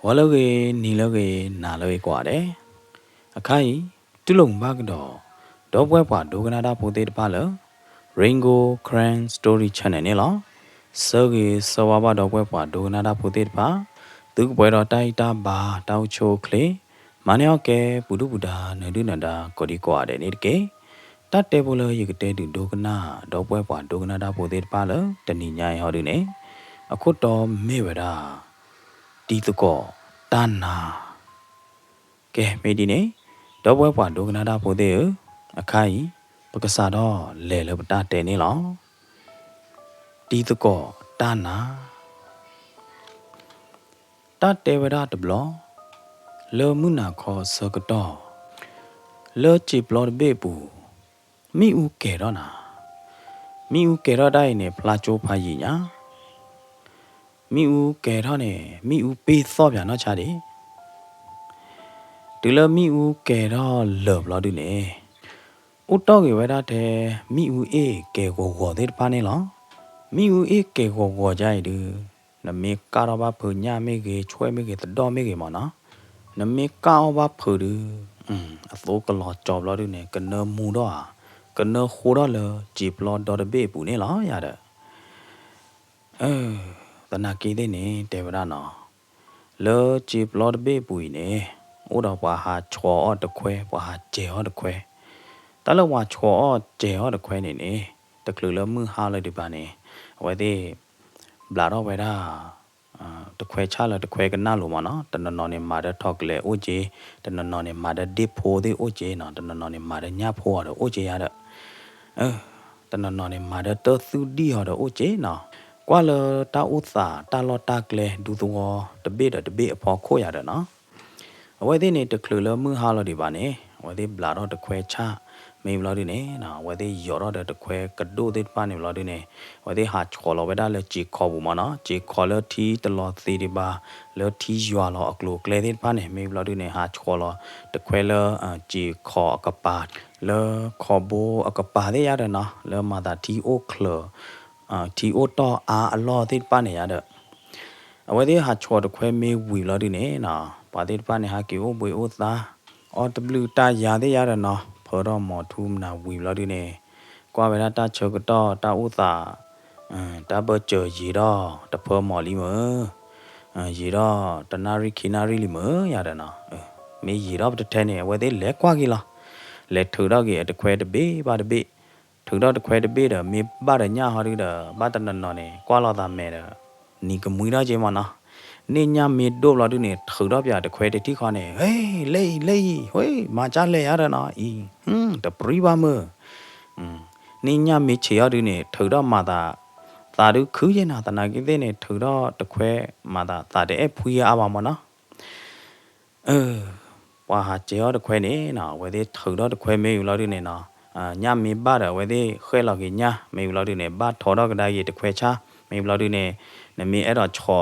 ဝါလောကေနီလောကေနာလောကေကွာတယ်အခိုင်တူလုံဘကတော့ဒေါ်ပွဲပွားဒိုကနာတာပိုသေးတပါလ Ringo Cran Story Channel နဲ့လောစောကေစောဝါဒေါ်ပွဲပွားဒိုကနာတာပိုသေးတပါသူကပွဲတော်တိုက်တာဘာတောက်ချိုကလေမနီယောကေပူဒူပူဒါနဒုနန္ဒာကိုဒီကွာတယ်နေတကေတတ်တယ်ဘလို့ရကတဲ့ဒိုကနာဒေါ်ပွဲပွားဒိုကနာတာပိုသေးတပါလတဏိညာဟောဒီနေအခုတော့မေဝရာတီတကောတာနာကဲမေဒီနေဒေါ်ပွဲပွားဒိုကနာတာပိုသေးအခိုင်ပကစားတော့လဲလပတာတဲနေလောတီတကောတာနာတတဲဝရတဘလလောမှုနာခေါ်စကတော့လောချီဘလောဘေပူမိဦးကဲတော့နာမိဦးကဲတော့တိုင်းနေဖလာချိုးဖာကြီးညာမိဦးကဲတော့နေမိဦးပေးသော့ပြန်တော့ချတယ်ဒီလိုမိဦးကဲတော့လောဘလောဒူနေဥတော့ကေဝရတဲ့မိဦးအေးကဲကိုဝေါ်တဲ့ပါနေလောမိဦးအေးကဲကိုဝေါ်ကြရည်နမေကာရဘာဖုညာမေကေချွဲမေကေတတော်မေကေမနော်နမေကာဘာဖုဒူအသောကလောကြော်လောဒူနေကနမူတော့ကနခိုတော့လေဂျီပလောဒေါ်ဘေပူနေလောရတဲ့တနာကေတဲ့နေတေဝရနော်လောဂျီပလောဘေပူနေဥတော်ပွားဟာချောတခွဲပွားဟာကျေဟောတခွဲတလဝါချောကျေဟောတခွဲနေတကလူလမှုဟာလိုက်ဒီပါနေဝဲတဲ့ဘလာတော့ဝဲတာတခွဲချလာတခွဲကနာလို့မနော်တနနော်နေမာတဲ့ထောက်ကလေအိုဂျေတနနော်နေမာတဲ့ဒီဖိုတဲ့အိုဂျေနော်တနနော်နေမာတဲ့ညဖိုရတော့အိုဂျေရတဲ့တနနော်နေမာတဲ့တသုဒီရတော့အိုဂျေနော်ကွာလတာဥစာတာလောတာကလေဒူသောတပိတပိအဖို့ခိုးရတဲ့နော်ဝဲတဲ့နေတကလူလမှုဟာလို့ဒီပါနေဝဲတဲ့ဘလာတော့တခွဲချမေဘလာဒီနေနော်ဝဲတဲ့ရော်တော့တခွဲကဒိုတဲ့ပါနေဘလာဒီနေဝဲတဲ့ဟာချော်လောဝဲတာလေဂျီခေါ်ဘူးမနော်ဂျီခေါ်လတီတလောသေးဒီပါလောတီရွာလောအကလိုကလေတဲ့ပါနေမေဘလာဒီနေဟာချော်လောတခွဲလဂျီခေါ်အကပါလောခေါ်ဘူအကပါတဲ့ရတယ်နော်လောမာတာတီအိုကလတီအိုတော့အလောတဲ့ပါနေရတဲ့အဝဲတဲ့ဟာချော်တခွဲမေဝီလာဒီနေနော်ပါတဲ့ပါနေဟာကီအိုဘွေအိုသာအော်ဒဘလူတာရတဲ့ရတဲ့နော်ဖော်တော့မော်ထူးမနာဝီလာဒီနေကွာဝဲတာချောကတော့တာဥသာတာဘချေရီတော့တဖော်မော်လီမရီတော့တနာရီခီနာရီလီမရတဲ့နော်မေရီတော့တထဲနေဝဲတဲ့လဲကွာကြီးလားလဲထူတော့ကြီးတခွဲတပေးပါတပေးထူတော့တခွဲတပေးတယ်မေပါတဲ့ညဟာရီတော့ဘာတနနော်နေကွာလာတာမဲတယ်နီကမွေးတော့ချင်းမနော်နေညာမေဒိုဘလာဒူနေထူတော့ပြတခွဲတတိခေါနေဟေးလေဟွေးမာချလဲရတဲ့နော်တပရိပါမနေညာမေချေရဒူနေထူတော့မာတာသာဒူခူးရင်နာတနာကိတဲ့နေထူတော့တခွဲမာတာသာတဲ့ဖွေးရပါမနော်ဝါဟာကျေရတခွဲနေနော်ဝဲတဲ့ထူတော့တခွဲမေယူလာဒူနေနော်ညမေပါတော့ဝဲတဲ့ခွဲလောက်ကြီးညမေယူလာဒူနေဘာထော်တော့ကဒါရီတခွဲချမေယူလာဒူနေနမေအဲ့တော့ချော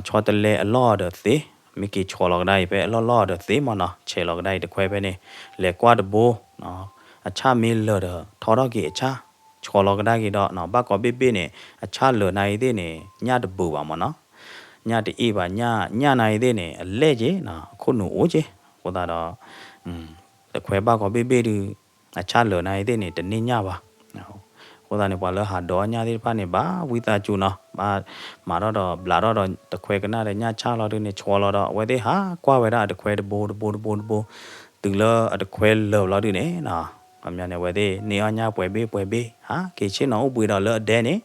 ချောတလေအလော့တဲ့သေမိကီချောလောက်ได้ပဲအလော့တဲ့သေမနော်ချေလောက်ได้တခွဲပဲနေလေကွာတဘိုးနော်အခြားမေလော်တဲ့ထော်တော့ကြီးအခြားချောလောက်ได้ကြီးတော့နော်ဘာကောပိနေအခြားလော်နိုင်တဲ့နေညတပူပါမနော်ညတအေးပါညနိုင်တဲ့နေအလဲကြီးနော်ခုနအိုးကြီးဟိုတာတော့တခွဲဘာကောပိတူအခြားလော်နိုင်တဲ့နေတနေညပါဟိုတာနေပါလဟာတော့ညသေးဖာနေပါဝိတာကျူနော်မာတော့ဘလာတော့တခွဲကနာတဲ့ညချလာတဲ့နေချောလာတော့ဝဲတဲ့ဟာကွာဝဲတာတခွဲတဘိုးတူလာတခွဲလောလာတဲ့နေနော်အမြန်နေဝဲတဲ့နေအညာပွဲပေးဟာကေချင်းတော့ပွေတော့လောတဲ့နေ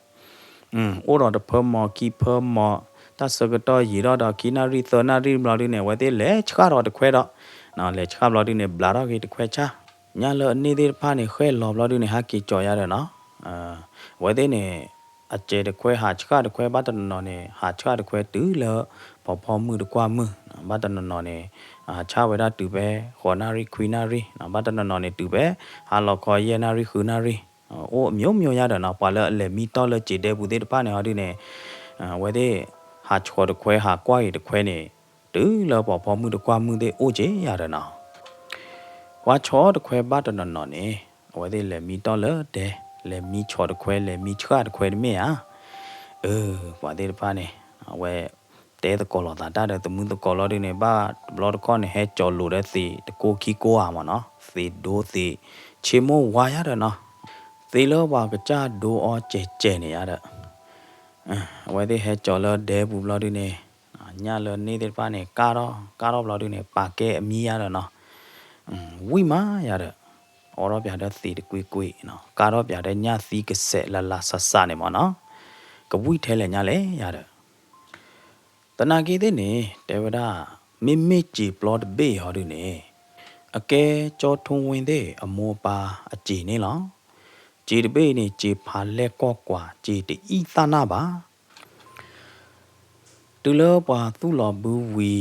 အိုတော့တဖမော်ကီဖမော်တဆကတော့ရီတော့ကီနာရီသနာရီဘလာတဲ့နေဝဲတဲ့လေချခါတော့တခွဲတော့နော်လေချခါဘလာတဲ့နေဘလာတော့ကေတခွဲချညလောနေတဲ့ဖာနေခွဲလောဘလာတဲ့နေဟာကီကြော်ရတယ်နော်ဝဲတဲ့နေအကျဲတခွဲဟာချခတခွဲဘာတနော်နေဟာချတခွဲတူလပေါ်မှုတကွာမှုဘာတနော်နေချဝဲတာတူပဲခေါ်နာရီခွီနာရီဘာတနော်နေတူပဲဟာလောခေါ်ယေနာရီခူနာရီအိုးမျိုးရတယ်နော်ပါလအလေမီတော်လကြည်တဲ့ဘူးတဲ့တပါနေဟာဒီနေဝဲတဲ့ဟာချောတခွဲဟာကွာရီတခွဲနေတူလပေါ်မှုတကွာမှုတဲ့အိုးကျရတယ်နော်ဝါချောတခွဲဘာတနော်နေဝဲတဲ့လေမီတော်လတဲ့လေမီချောတခွဲလေမီချွာတခွဲတမေဟာပါတဲ့ပါနေဝဲ တဲတကောလောတာတာတဲ့တမှုတကောလောဒီနေဘာဘလော့ကောနေဟဲကြော်လို့တဲ့စီတကိုခီကိုအာမနော်စီဒိုစီချေမိုဝါရတယ်နော်စီလောပါကကြဒိုအောကျဲနေရတဲ့အဝဲတဲ့ဟဲကြော်လောဒဲဘူးဘလော့ဒီနေညာလောနေတဲ့ပါနေကာတော့ဘလော့ဒီနေပါကဲအမီးရတယ်နော်ဝိမာရတယ်အော်တော့ပြတဲ့စီတကွေနော်ကာတော့ပြတဲ့ညစီကဆက်လာဆဆနေမနော်ကဝိထဲလေညာလေရတယ်တနာကေတဲ့နေတေဝဒမိကြည်ပလော့ဘေးဟောဒီနေအကဲကြောထုံဝင်တဲ့အမောပါအကြည်နေလောကြည်တဘေးနေကြည်ဖာလက်ကော့ကွာကြည်တီသနာပါတူလောပွာသူ့လောဘူးဝီ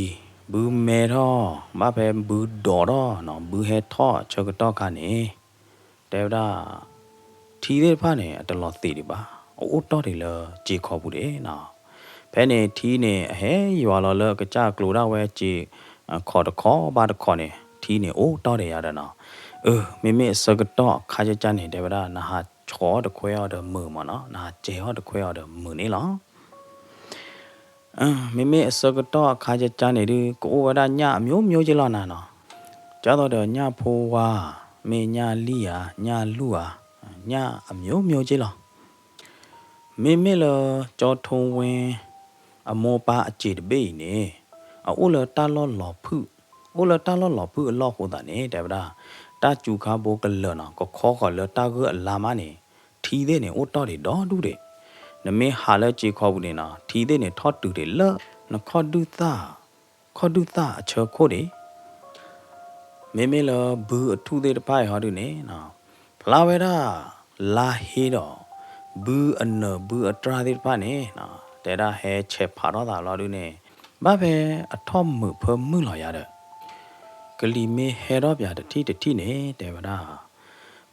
ဘူးမဲတော့မဖဲဘူးဒေါ်တော့နော်ဘူးဟဲထော့ချောကတော့ခါနေတေဝဒထီတဲ့ဖာနေတလောသိတယ်ပါအိုးတော့တယ်လောကြည်ခေါ်ဘူးတယ်နော်ဖဲနေထီးနေဟဲရွာလော်လကကြကလိုတော့ဝဲကြည်ခေါ်တခေါ်ဘာတခေါ်နေထီးနေအိုးတော့တယ်ရတယ်နော်မိစကတော့ခါကြကြနေတယ်ဗလားနာဟာချောတခွဲရတဲ့มือမနော်နာကျေဟတခွဲရတဲ့มือနေလောမိစကတော့ခါကြကြနေဒီကိုဝဒညအမျိုးကြီးလောနာနော်ကြတော့တဲ့ညဖိုးဝါမေညလီယာညလူဟာညအမျိုးကြီးလောမိလောကြောထုံဝင်အမောပါအကြည်တပိနေအိုလတာလောဖုအိုလတာလောဖုအလောဟိုတာနေတဲ့ဗလားတာကျူခါဘိုကလနော်ကခေါ်ခေါ်လတာကအလာမနေထီတဲ့နေအိုတော့တယ်တော့ဒူတဲ့နမေဟာလဲကြည်ခေါ်ဘူးနေနော်ထီတဲ့နေထော့တူတယ်လနခေါ်ဒူသာအချောခိုးတယ်မိလောဘူးအထူးတဲ့တဖိုင်ဟောတူနေနော်ဖလာဝဲတာလာဟေတော့ဘူးအနဘူးအတရာတဲ့ဖာနေနော်တဲတာဟဲချက်ဖာတော့တာလောတူနေဘာပဲအထော့မှုဖမှုလော်ရတဲ့ကလီမေဟဲတော့ပြတတိနေတဲဗဒါ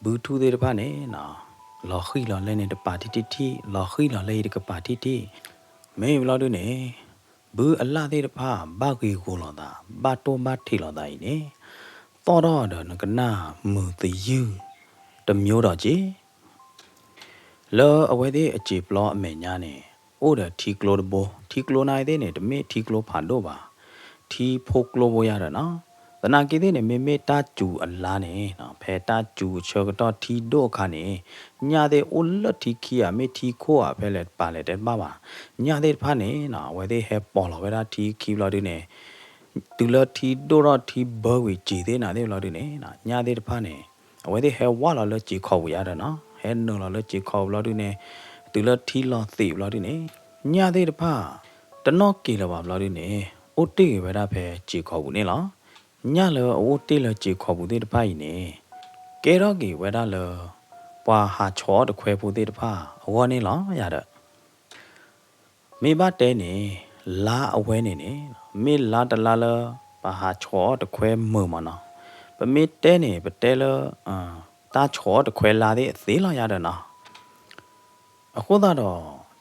ဘူးထူတဲ့တဖာနေနော်လော်ခီလော်လဲနေတပါတိလော်ခီလော်လဲတကပါတိမေဘလောတူနေဘူးအလာတဲ့တဖာဘာကီကိုလော်တာဘာတိုမထီလော်တာဤနေတော်တော့နကနာမူတယူတမျိုးတော့ကြီးလောအဝဲသေးအကြည်ပလောအမေညာနေအိုးတဲ့ထီကလိုဘိုထီကလိုနိုင်တဲ့နေတမေထီကလိုဖန်တော့ပါထီဖိုကလိုဘိုရတာနော်တနာကေတဲ့နေမေတာကျူအလားနေနော်ဖဲတာကျူချောကတော့ထီတော့ခါနေညာတဲ့အိုလထီခီယာမေထီခိုးအဖဲလက်ပါလက်တဲ့ပါညာတဲ့ဖာနေနော်ဝဲသေးဟဲပေါ်လာဝဲတာထီခီဘလာတဲ့နေတူလထီတော့ထီဘောဝီကြည်တဲ့နာတဲ့ဘလာတဲ့နေနော်ညာတဲ့ဖာနေဝဲသေးဟဲဝါလာလကြည်ခေါ်ဝရတာနော်ဟဲနော်လာလကြည်ခေါ်ဘလာတဲ့နေတူလထီလောသိဘလာတဲ့နေညာတဲ့ဖာတနော့ကေလပါဘလာတဲ့နေအိုတေဝဲတာဖဲကြည်ခေါ်ဘူးနေလားညလောအိုတေလကြည်ခေါ်ဘူးတဲ့တဖိုင်နေကဲတော့ကေဝဲတာလောပွာဟာချောတခွဲဘူးတဲ့တဖာအဝနေလားရတဲ့မေဘတဲနေလာအဝဲနေမေလာတလာလပါဟာချောတခွဲมือမနော်ပမေတဲနေပတဲလတာချောတခွဲလာတဲ့သေးလာရတဲ့နော်အခုတော့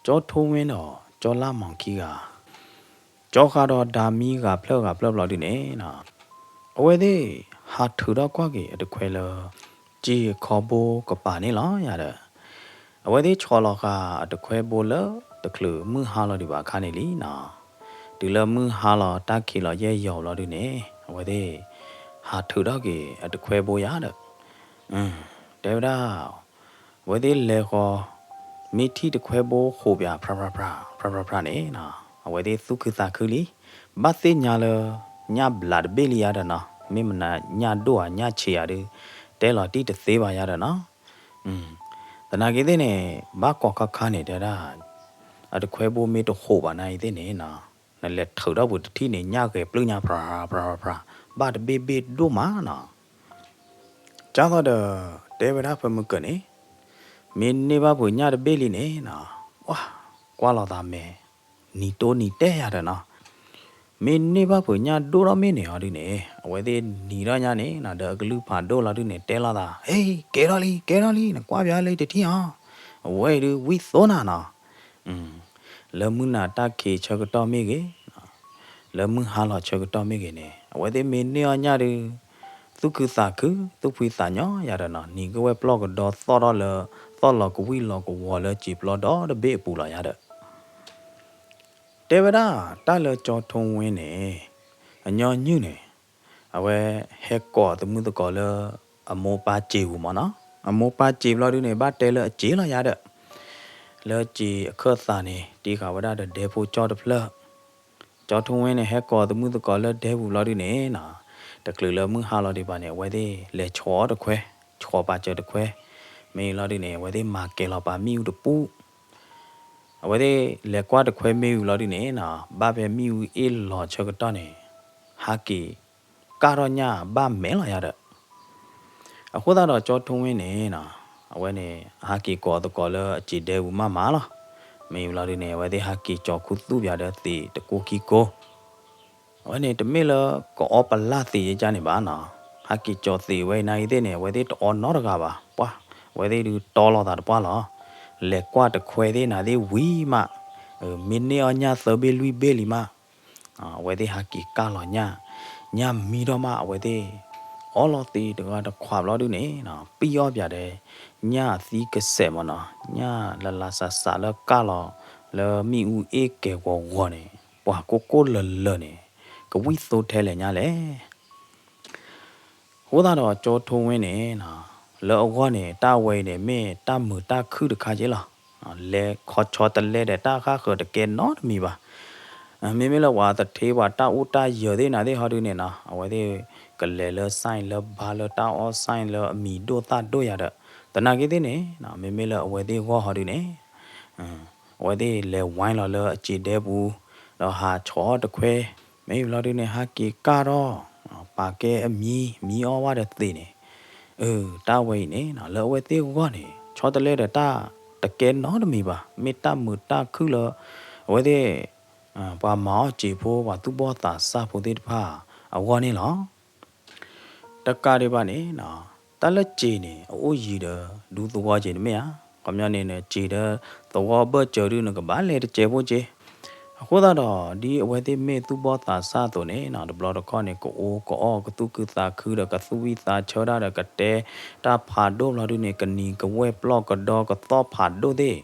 ကြောထုံးဝင်းတော့ကြောလာမောင်ကြီးကကြောခါတော့ဒါမီကဖလော့ဒီနေနော်အဝဲသေးဟာထူတော့ကွာကြီးတခွဲလကြည်ခေါ်ဖို့ကပါနေလားရတဲ့အဝဲသေးချောလောကတခွဲဘိုလတကလူမှုဟာလောဒီပါခါနေလီနော်ဒီလမှုဟာလောတခီလောရဲရော်လောဒီနေအဝဲသေးဟာထူတော့ကြီးတခွဲဘိုရတဲ့တေဝဒါဝဲသေးလေခေါ်မိထီတခွဲဘိုဟိုပြဖရာနေနော်အဝဲသေးသုခသခူလီဘတ်သိညာလညဘလတ်ဘေလီရတဲ့နော်မိမနာညတော့ညချေရတယ်တဲလာတိတသေးပါရတဲ့နော်တနာကေတဲ့နေဘာကောက်ခါနေတဲ့တာအတခွဲဘိုမေတဟိုပါနိုင်တဲ့နေနော်နလက်ထောက်တော့ဘူးတိနေညကေပလူညာဖရာဘာတဘေဘေဒိုမာနော်ကျောင်းတော့တဲဝရဖမကနေမင်းနေပါဘူးညတဘေလီနေနော်ဝါကွာလာတာမဲနီတိုနီတဲရတယ်နော်မင်းနေပါဘူးညဒိုရမင်းနေဟာဒီနေအဝဲသေးနီရညာနေနာဒကလူဖာဒိုလာဒီနေတဲလာတာဟေးကဲရလီနကွာပြလိုက်တတိဟာအဝဲဒီဝီသောနာနော်လမုနာတခေချောကတော်မိကေလမုဟာလာချောကတော်မိကေနေအဝဲသေးမင်းနေညာဒီသုခသခုသုဖိသညောရရနော်နီကဝဲပလော့ကတော့သောတော့လသောလောကဝီလောကဝေါ်လကြည်ပလော့တော့တဘေပူလာရတဲ့တဲ Tevada, Tala Joton Winnie, a yon uni. Away, heck got the mother collar, a more patchy woman, a more patchy bloody but tailor a chilla yada. Lurgy a curthani, Dicavada the devil jot of love. Joton Winnie heck got the mother collar, devil bloody na. The clue moon hollow the bunny, where they let chaw the que, chaw patcher the que. May lodine, where they mark up mew the poo. Where they let quite a que mew lodine, babe mew ill lord chogatone. Haki, caronya, ba melayada. A whether a jotun in when a haki called the collar, a chide mamala. May lodine, where they haki chokutu yada the cookie go. When it miller go up a lathi janibana. Haki chothi, way naidene, where they or not a gaba. Where they do taller that pala. Le quite a quede na de wee ma. Minne on ya thirty lui belly ma. Where they haki calonya. Nya midoma where they all of the got a quablo ne. Be of ya de. Nya thick semona. Nya la lasa sala calo. Le mi u eke wa one. Wa coco le lene. Go we so tell ya le. What are your to winning? Lỡ one ta way ne me ta mu ta khư được khai chế là lệ khó cho ta lệ để ta khác khờ được kén nó mi ba mi làว่าta thếว่าta u ta giờ thế nào thế họ đi nè na vậy thì cái lệ lỡ sign lỡ ba lỡ ta o sign lỡ mi đô ta đô ya đó ta na cái thế nè na mi là vậy thì họ đi nè vậy thì lệ wine lỡ chỉ để bu lỡ hà chó được khuê mấy lỡ đi nè hà kỳ cá đó bà cái mi o qua được gì nè ta vậy nè nó lỡ vậy tiêu quá nè cho ta lấy để ta kén nó đó mi bà mi ta mượt ta cứ lỡ vậy thì bà máu chỉ phố và tu bò ta sa phố đi pha quá nè nó tất cả đi bà nè nó ta lấy chỉ nè ô gì đó đủ tu bò chỉ nè mẹ còn nhau nè chỉ đó tu bò bớt chờ đi nó cái bán lấy để chế bố chế cô ta đó đi vậy thì mẹ tu bò ta sa tổ nè nó được lo được con nè có cái tu cứ ta cứ được cái tu vi ta chờ ra được cái té ta phá đô lo đi nè cái ní cái web blog cái đó cái to phá đô thế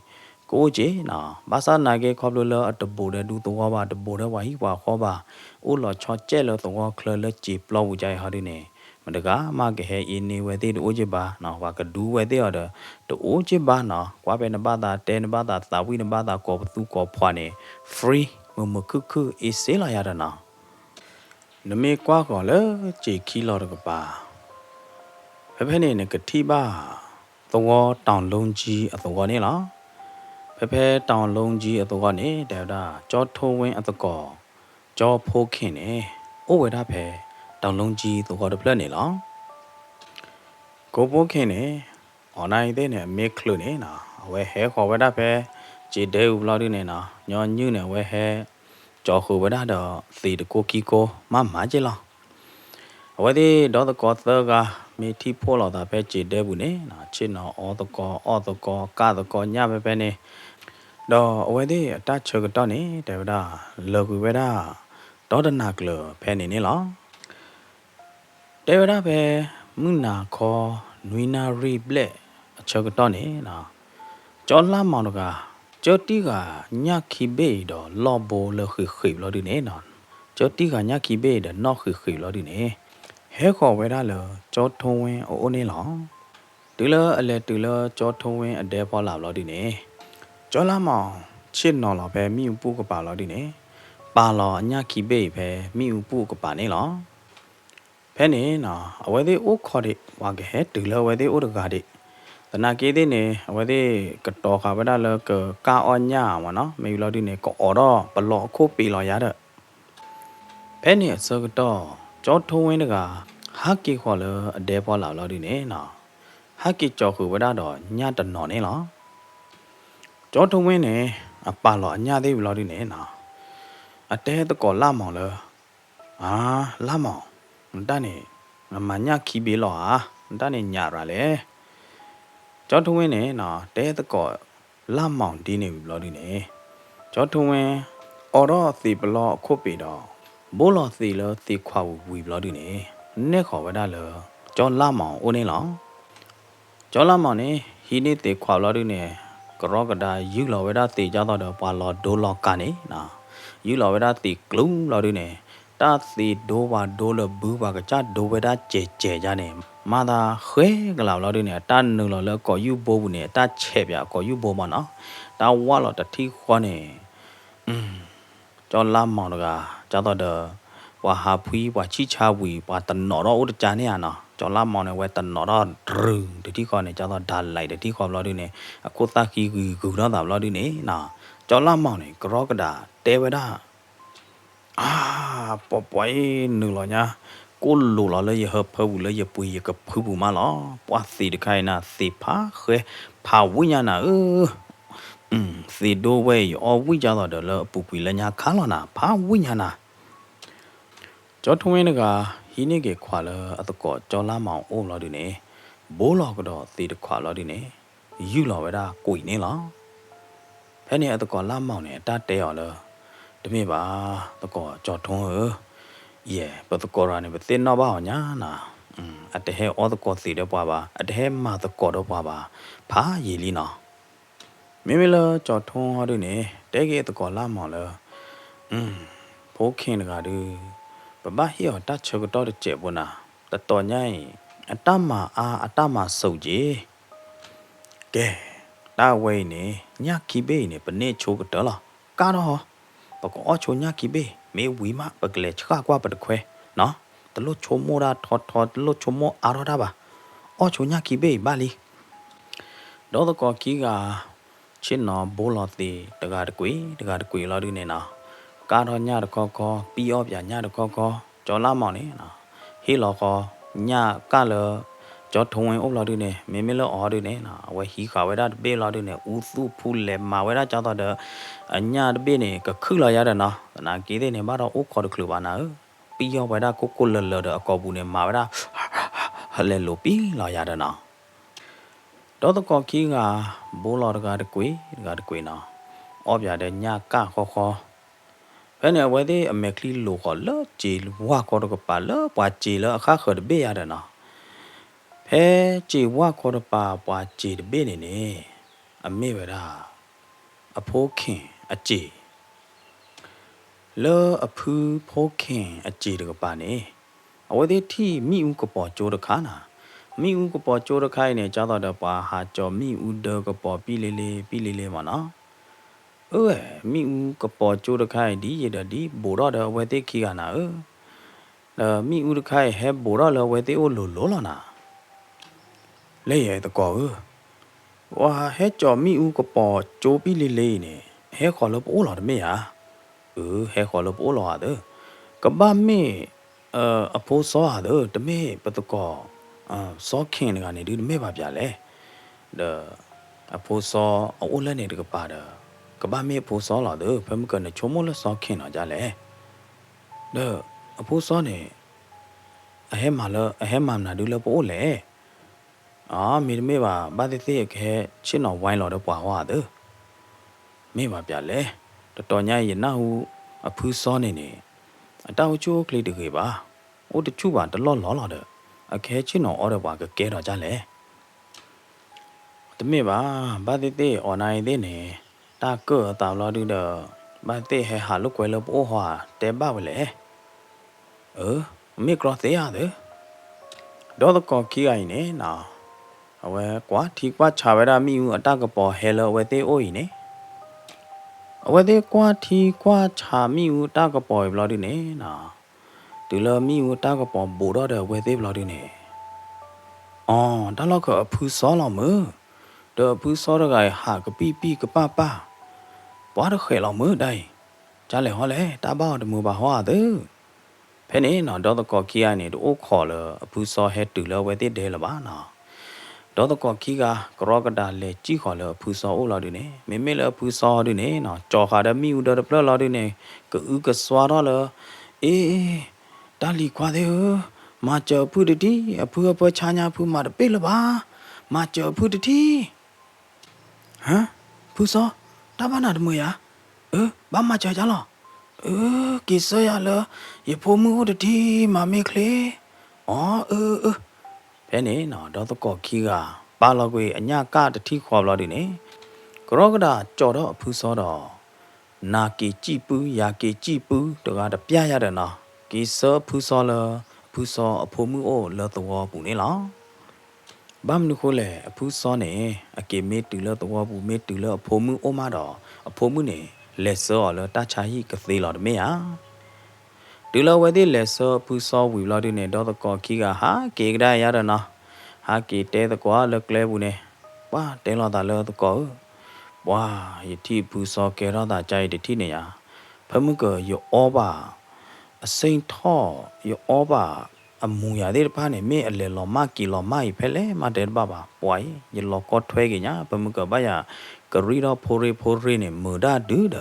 cô chế nó bác sĩ này cái khó lừa ở tập bộ để du tu ba tập bộ để vậy và khó ba ô lo cho chết lo tu khờ lo chỉ blog chạy họ đi nè mà được á mà cái hệ in này vậy thì ô chế ba nó và cái du vậy thì ở đó ô chế ba nó qua bên nó ba ta tên ba ta ta vi nó ba ta có tu có phá nè free mà cứ ý sẽ là ya đó nào nó mê quá còn lỡ chỉ khi lo được bà phải này cái thi ba tôi tàu lông chi ở tôi này đó phải tàu lông chi ở tôi này đều đã cho thô quen ở tôi cho phô khen này ô vậy đó phải tàu lông chi tôi được lên này đó cô phô khen này ở này thế này mê khử này nào vậy hè khó vậy đó phải chỉ đều lo đi này nào nhon như này vậy hè cho khu vậy đó thì được cô kiko mà chứ lo vậy thì đó là có tơ ga mi thi phô là ta phải chỉ đều này nào trên nó ở đó có cả đó có nhà về này đó vậy thì ta chơi cái đó này đều đó lừa cái vậy đó là nạc lừa phải này lo đều đó về muốn nào có nuôi na rible chơi cái đó này nào cho làm món đó cho tí cả nhà khí bể đó lo bồ lơ khử lo đi nè nó cho tí cả nhà khí bể đó nó khử lo đi nè hết khó vậy đó là cho thôi ô nè lo từ lơ cho thôi ở đây bao làm lo đi nè cho làm mà trên nó là về miu pu cái bà lo đi nè bà lo nhà khí bể về miu pu cái bà nè lo thế nè nó ở đây ô khó đi và cái hết từ lơ ở đây ô được gà điแต่นากี้ที่เนี่ยวันที่กระต่อขาไปได้เลยก็ก้าอ้อนย่าวะเนาะไม่รู้ที่เนี่ยก็อดอปลอกคู่ปีลอยาเด้อเพ่เนี่ยสกต่อจอดทงไว้เนี่ยก็ฮักกี้ขอเลยเดพอหลับเราที่เนี่ยเนาะฮักกี้จอคือไปได้ดอกญาตินอนเนี่ยเหรอจอดทงไว้เนี่ยปลาหล่อญาติเราที่เนี่ยเนาะเต้ตะก่อล่ามองเลยล่ามองมันได้เนี่ยมันญาขี้เบี้ยหรอมันได้เนี่ยญาติอะไรจอดทุ่งเว้เนี่ยนะเต้ตะก่อล่ามองดีเนี่ยบล็อกดีเนี่ยจอดทุ่งเว้ออรอสีบล็อกคู่ปีดอกโบลอสีเลยสีขวาวีบล็อกดีเนี่ยเนี่ยขอไว้ได้เลยจอดล่ามองโอเนี่ยหรอจอดล่ามองเนี่ยฮีนี่ตีขวาบล็อกดีเนี่ยกระรอกกระดายึกเราไว้ได้ตีเจ้าต่อเดี๋ยวปลาหลอดโดนหลอกกันเนี่ยนะ ယူလောဝဲတာတီကလုံလော်ဒီနေတာစီဒိုဘာဒိုလဘူးဘာကချဒိုဝဲတာကျေကြနေမာသာခွဲကလောက်လော်ဒီနေတာနုလော်လကောယူဘိုးဘူးနေတာချဲပြကောယူဘိုးမနော်တာဝါလော်တတိခွနေကျော်လာမောင်တကကျတော့တော့ဝါဟာဖွီးဝါချိချဝီဝါတနော်တော့ဥတကြနေရနော်ကျော်လာမောင်နဲ့ဝဲတနော်တော့ဒရူတတိခွနေကျတော့ဒါလိုက်တတိခွလော်ဒီနေအခုတကီကူတော့တာလော်ဒီနေနော်ကျော်လာမောင်နဲ့ကရောကဒါတဲဝဲတာပေါ်ပွိုင်းနူလောညာကိုလိုလာလေဟဖဘူးလေပွေကဖူးဘူးမလားပွားစီတခိုင်နာစီဖာခဲဖာဝိညာနာစီဒိုဝဲအော်ဝိကြတော့တယ်လပူပီလညာခါလောနာဖာဝိညာနာကျော်ထွင်းနကဟီနေကေခွာလအတကောကျော်လာမောင်အိုးလော်ဒီနေဘိုးလော်ကတော့စီတခွာလော်ဒီနေယူလော်ဝဲတာကိုနေလားဖဲနေအတကောလာမောင်နေတတဲရော်လတမေပါတကောကြော်ထွန်းယေပတကောရနေပတင်တော့ပါညာနာအတဟဲအောတကောစီတော့ပါအတဟဲမာတကောတော့ပါဖာရီလီနော်မိမလကြော်ထွန်းဟောတို့နေတဲကေတကောလာမောင်လဖိုးခင်တကားဒူပပဟီောတချေကတော့တဲ့ကျေပွနာတတော်ညိုင်းအတမအတမစုပ်ကြီးကဲတာဝဲနေညခီဘေးနေပနေချိုးကတော့လားကားတော့ပကောချိုညခီဘေးမေဝီမပကလေချခကွာပတခွဲနော်တလို့ချိုမိုရာထောတလို့ချိုမိုအာရတာပါအောချိုညခီဘေးဘာလီတော့တကောကီကချင်းနော်ဘိုးလော်တီတကားတကွေလာဒီနေနော်ကာတော့ညတကောပီယောပြညတကောကျော်လာမောင်နေနော်ဟေလောကောညကလကျော်ထုံဝင်အုပ်လာဒီနေမင်းမလောအော်ဒီနေနော်ဝဲဟီခါဝဲတာဘေးလာဒီနေဦးစုဖူးလေမာဝဲတာကြောတော့အညတဘေးနေကခုလာရတယ်နော်နာကေးတဲ့နေမတော့အိုခေါ်တခလူပါနာပီယောဝဲတာကိုလလအကောဘူးနေမာဝဲတာဟလဲလိုပီလာရတယ်နော်တော့တကောကီကဘိုးလော်တကားတကွေနော်အော်ပြတဲ့ညကခေါ်ဘယ်နဲ့ဝဲသေးအမေကလီလိုခေါ်လောဂျီဝါခေါ်တော့ပါလောပွားဂျီလောအခါခေါ်တဲ့ဘေးရတယ်နော်ဖဲဂျီဝါခေါ်တော့ပါပွားဂျီတဲ့ဘေးနေအမေပဲလားအဖိုးခင်အဂျီလောအဖူးဖိုးခင်အဂျီတကပါနေအဝဲသေးတီမိဦးကပေါ်ကြိုးတခါနာမိဦးကပေါ်ကြိုးတခိုင်းနေကြတော့ပါဟာကြော်မိဦးတကပေါ်ပြီလေးမနော်မိဦးကပေါ်ကြိုးတခိုင်ဒီရဒီဘိုရတော့ဝဲတိခီကနာမိဦးတခိုင်ဟဲဘိုရလောဝဲတိအိုလိုလာနာလဲရတကောဝါဟဲကြော်မိဦးကပေါ်ကြိုးပြီလေးနေဟဲခေါ်လို့ပိုးလာတယ်မေယာဟဲခေါ်လို့ပိုးလာတယ်ကဘာမေအဖိုးစောရတယ်တမေပတကောစောခင်ကနေဒီမေပါပြလဲအဖိုးစောအိုးလည်းနေတကပါတယ်ကဘာမေဖိုးစောလာတယ်ဖမ်ကနေချုံမလစောခင်လာကြလဲအဖိုးစောနေအဟဲမနာဒူလပိုးလေမေပါဘာတိသေးခဲချင်းတော်ဝိုင်းလာတော့ပွားဟွာတယ်မေပါပြလဲတော်ညရနာဟုအဖူးစောနေအတောက်ချိုးကလေးတကေပါအိုတချူပါတလော့လောလာတယ်အခဲချင်းတော်အော်တော့ပါကဲတော့ကြလဲတမေပါဘာတိသေးအွန်လိုင်းသေးနေတာကောတာလာဒီတော့ဘာတိဟဲဟာလုကွယ်လို့ပိုးဟွာတဲပါဝလေမိကရသေးရတယ်တော့ကောခီအိုင်နေနော်အဝဲကွာထီကွာချာဝဲတာမိဦးအတကပေါ်ဟဲလောဝဲသေးအိုးနေအဝဲသေးကွာထီကွာချာမိဦးတကပေါ်ဘလော်ဒီနေနော်ဒီလောမိဦးတကပေါ်ဘိုတော့တဲ့ဝဲသေးဘလော်ဒီနေတလောက်ကအဖူးစောလောက်မတော့ဖူးစောရကဟာကပီကပပွားရခဲလောက်မတိုင်းကြလဲဟောလဲတဘောတမူပါဟောတယ်ဖဲနေနော်တော့ကောခီကနေတို့ခေါ်လအဖူးစောဟဲတူလဝဲသေးတယ်လပါနော်တော့ကောခီကကရောကဒါလေကြီးခေါ်လအဖူးစောအိုလောက်ဒီနေမေလအဖူးစောဒီနေနော်ကြော်ခါတဲ့မိဦးတော့ပလလောက်ဒီနေကစွာတော့လတာလီခွာသေးမကြော်ဖူတတီအဖူးအပေါ်ချာညာဖူးမှာတပိလပါမကြော်ဖူတတီဖူးစောတဘာနာတမွေရဘာမကြော်ကြလားကိစရလရဖို့မှုတတီမမေကလေးဘယ်နေနော်တော့ကောခီကပါလောက်ကွေအညကတတိခေါ်လို့ဒီနေကရောကဒါကြော်တော့အဖူးစောတော့ နာကီကြည့်ပူယာကီကြည့်ပူတကားတပြရတယ်နော်ကီစောဖူစောလဖူစောအဖိုးမှုအိုလောတော်ပူနေလားဘာမနုခိုလေအဖူစောနေအကေမေတူလောတော်ပူမေတူလောအဖိုးမှုအိုမတော့အဖိုးမှုနေလက်စောလောတချာဟိကသေးလော်တမေယာတူလောဝဲတဲ့လက်စောဖူစောဝီလော်ဒီနေတော့တကောခီကဟာကေကရရရနော်ဟာကေတဲတကွာလကလဲဘူးနေဝါတဲလောတာလောတကောဝါယတိဖူစောကေရောတာကြိုက်တတိနေယာဖမှုကယောဩဘာအစိန်ထောယောဩဘာအမူရတဲ့ဘာနဲ့မေအလေလောမကီလောမိုင်ဖဲလေမတဲ့ဘာဘာပွိုင်ယလောကောထွဲကညာဖမှုကဘာယာကရီရောဖိုရီနဲ့မူဒါဒူဒ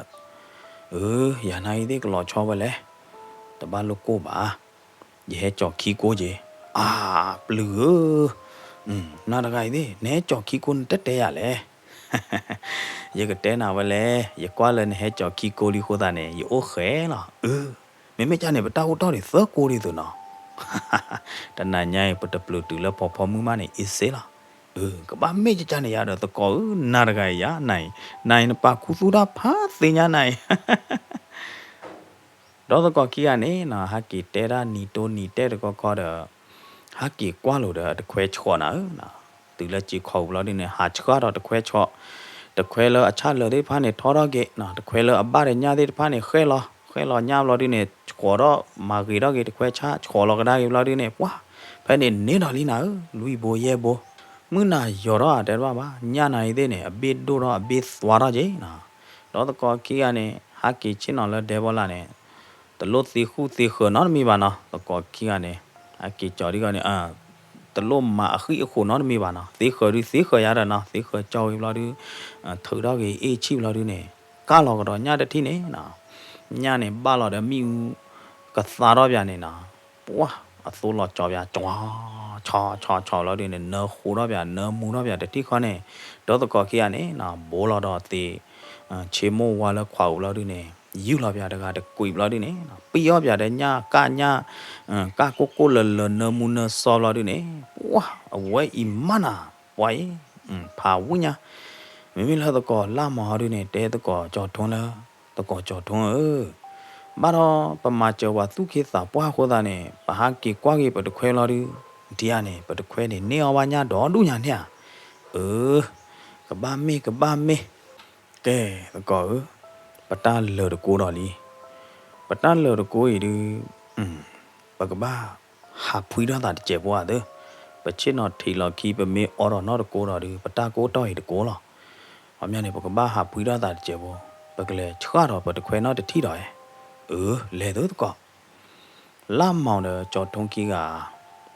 ရနိုင်တဲ့ကလောချောပဲလေတဘာလို့ကိုပါရဲကြော်ခီကိုကြီးဘလူနာတကိုင်သေးနဲကြော်ခီကိုတက်တဲရလေရကတဲနာဝလဲရကွာလည်းဟဲကြော်ခီကိုလီခိုးတာနဲ့ရအိုခဲလားမမေချာနေပတာဟိုတော့သကိုရီသူနော်တနညာပတပလူတူလပေါ်ပေါ်မှုမနဲ့အစ်စေးလားကဘာမေချာနေရတော့တကောနာတကိုင်ရနိုင်ပါခုသူတာဖာသင်ညာနိုင်တော့တကောကီကနေနာဟာကီတဲရာနီတိုနီတဲတကောခေါ်တော့ဟာကီကွာလို့တော့တခွဲချောနာသူလက်ကြည့်ခေါ်လို့ဒီနေဟာချောတော့တခွဲချောတခွဲလအချလို့ဒီဖာနေထော်တော့ကေနော်တခွဲလအပါရညာဒီဖာနေခဲလောညာလို့ဒီနေချောတော့မာဂီတော့ကေတခွဲချချောလို့ကဒါကေလို့ဒီနေပွာဖဲနေတော်လီနာလူဘိုရဲဘိုမွနာရော်တော့တယ်ပါညာနိုင်သေးနေအဘစ်တို့တော့အဘစ်သွားတော့ကြီးနော်တော့တကောကီကနေဟာကီချင်းတော်လဲတဲဘောလာနေတလို့စီခုစီခနော်မိပါနော်တကောကီကနေအကီကြော်ဒီကနေတလို့မအခီအခုနော်မိပါနော်စီခရရနော်စီခကြော်ရလာဒီထူတော့ကြီးအေးချိလာဒီနေကားလောကတော့ညတတိနေနော်ညနေပါလာတယ်မိကစားတော့ပြန်နေနော်ပွာအစိုးလောကြော်ပြကြွာချောလာဒီနေနော်ခူတော့ပြန်နော်မူတော့ပြန်တတိခနဲ့တော့တကောကီကနေနော်ဘိုးလာတော့တေချေမိုးဝါလခွာဦးလာဒီနေယူလာပြတကားတကွေလာဒီနေပီရောပြတဲ့ညကကိုလနမူနဆောလာဒီနေဝါအဝဲအီမနာဝိုင်ဖာဝညာမိလာတကောလာမဟာဒီနေတဲတကောကြော်ထွန်းလာတကောကြော်ထွန်းဘာတော့ပမာကျော်ဝသူခေစာပွားခေါ်တာနေဘာဟာကီကွာကီပတခွဲလာဒီဒီရနေပတခွဲနေအောင်ပါညာတော့ဒုညာနဲ့ကဘာမေကဲတကောပတာလော်တကိုတော်လီပတာလော်တကိုရီဒီပကဘာဟာဖွေးတော့တာကျေပွားတဲ့ပချစ်နော်ထီလော်ခီပမေအော်တော့နော်တကိုတော်ဒီပတာကိုတော့ရီတကိုလားအမြနေပကဘာဟာဖွေးတော့တာကျေပွားပကလေချွာတော့ပတခွဲနော်တထီတော်ရဲ့လေတော့ကောလာမောင်တဲ့ကြော်ထုံးကြီးက